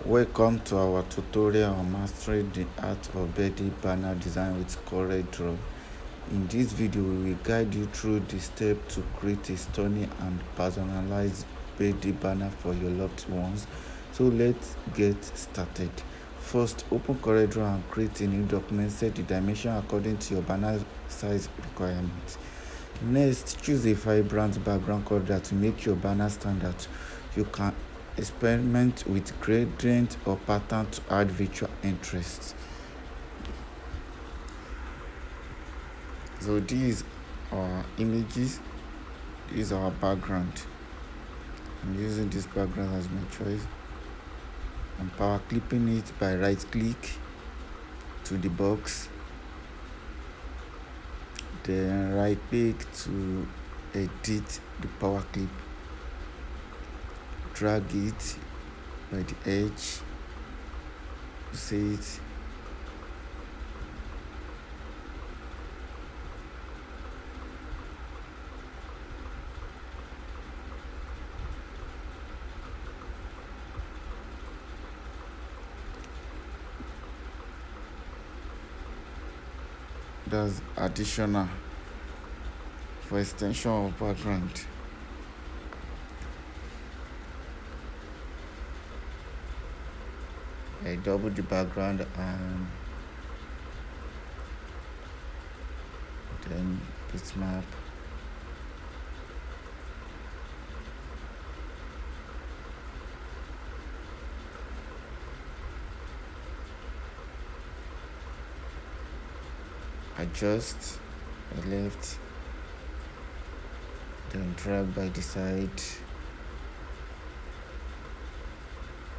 Welcome to our tutorial on mastering the art of birthday banner design with CorelDRAW. In this video, we will guide you through the steps to create a stunning and personalized birthday banner for your loved ones. So let's get started. First, open CorelDRAW and create a new document. Set the dimension according to your banner size requirements. Next, choose a vibrant background color that will make your banner stand out. You can experiment with gradient or pattern to add visual interest. So these are images, these are our background. I'm using this background as my choice. I'm power clipping it by right click to the box, then right click to edit the power clip, drag it by the edge, see it, that's additional for extension of background. I double the background and then bitmap. Adjust the left, then drag by the side,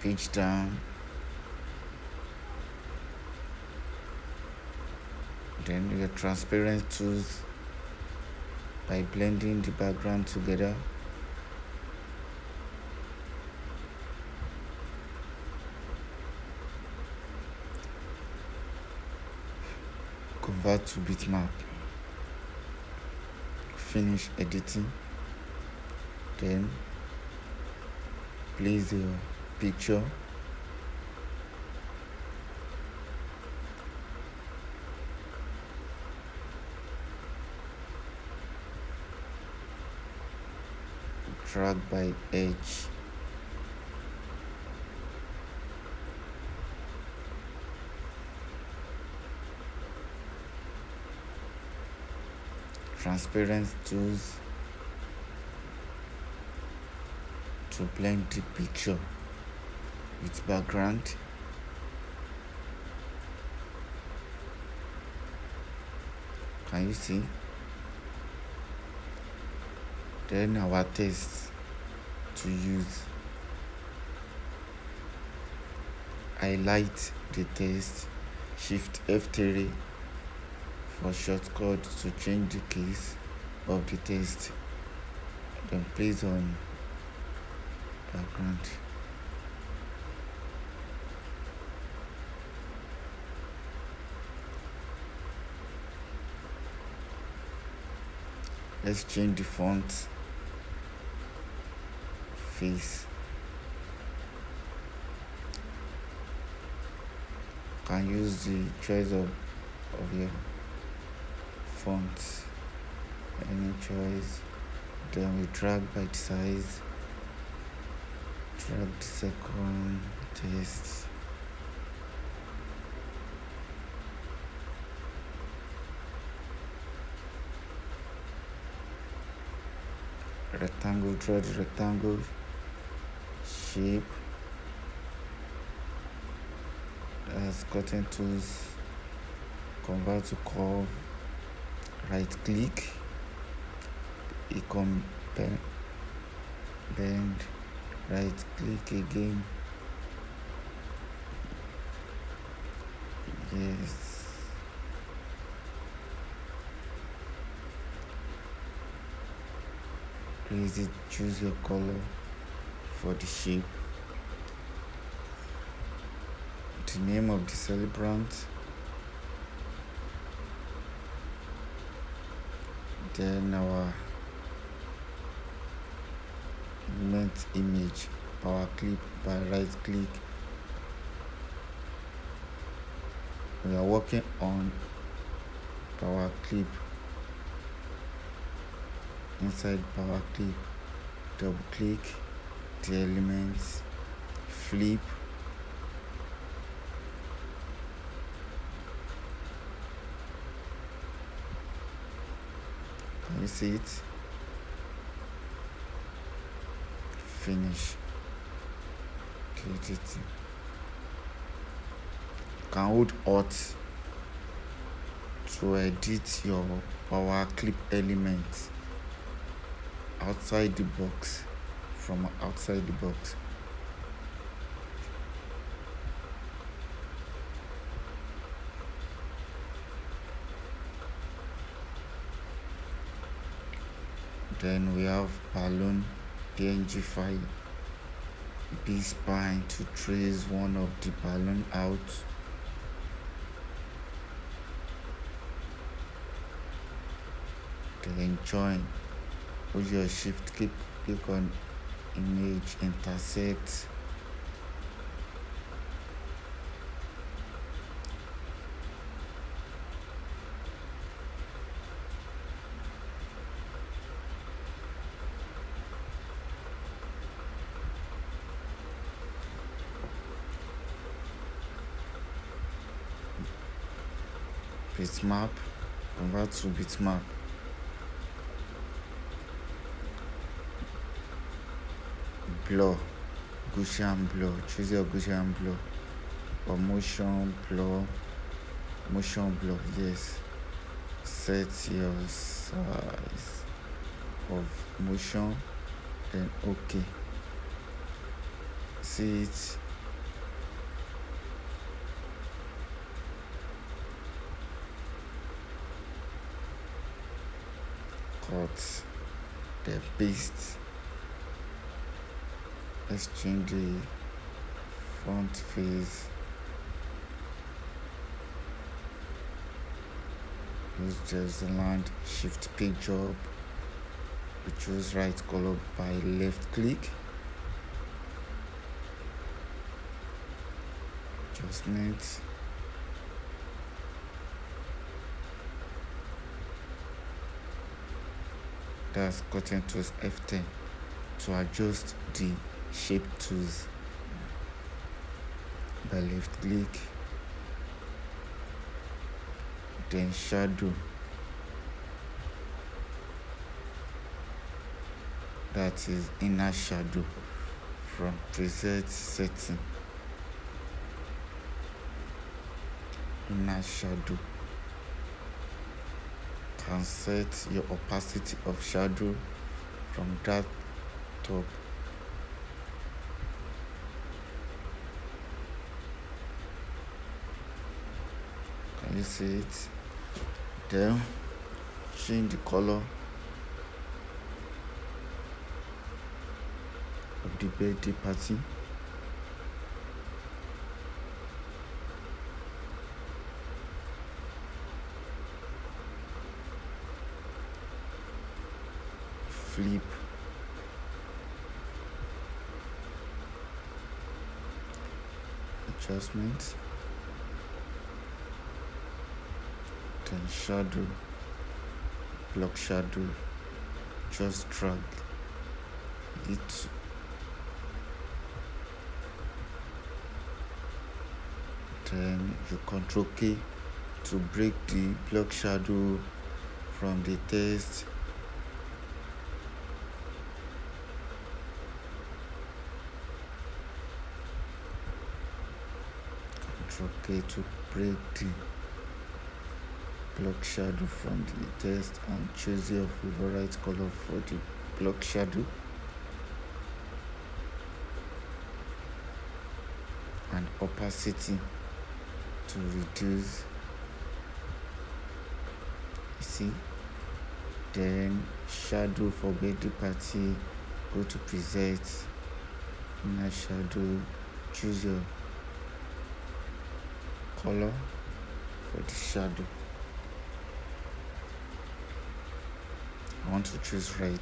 pitch down, then your transparent tools by blending the background together. Convert to bitmap. Finish editing. Then place your picture. Drag by edge. Transparent tools to blend the picture with background. Can you see? Then our text to use. Highlight the text, Shift F3 for shortcut to change the case of the text, then place on background. Let's change the font, face. Can use the choice of your font, any choice. Then we drag by the size, drag the second text, rectangle, draw the rectangle shape. That's cutting tools, convert to curve, right click, icon bend, right click again, yes, place it, choose your color for the shape, the name of the celebrant, then our image, power clip by right click We are working on power clip. Inside power clip, double click the elements, flip, can you see it? Finish. Click it. You can hold Alt to edit your power clip element outside the box, from outside the box. Then we have balloon PNG file, B spine to trace one of the balloon out. Then join. Hold your shift key, click on image, intersect. Bitmap, convert to bitmap. Blur, Gaussian blur, choose your Gaussian blur, or motion blur, yes. Set your size of motion, then OK. See it. Cut, then paste. Let's change the front face. Use just the line, shift page up. We choose right color by left click. Adjustment. That's cutting tools F10 to adjust the shape tools by left click, then shadow, that is inner shadow, from preset setting, inner shadow. Can set your opacity of shadow from that top. Can you see it? Then change the color of the birthday party. Flip. Adjustment. Then shadow, block shadow, just drag it. Then you Control K to break the block shadow from the text. Control K to break the block shadow from the text, and choose your favorite color for the block shadow, and opacity to reduce. You see, then shadow for birthday party, go to preset, inner shadow, choose your color for the shadow. I want to choose red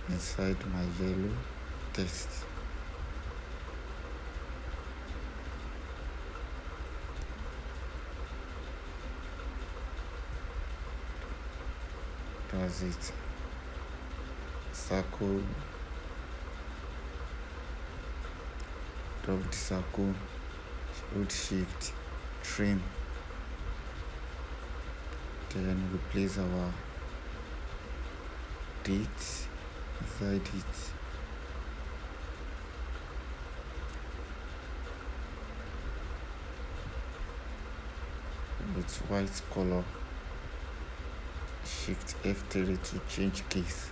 inside my yellow text. that's it. Circle, drop the circle, hold shift, trim, then we place our date inside it. With white color, shift F3 to change case.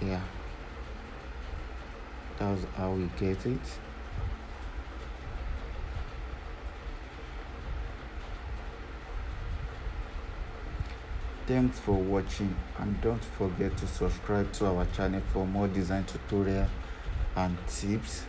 Yeah, that's how we get it. Thanks for watching, and don't forget to subscribe to our channel for more design tutorial and tips.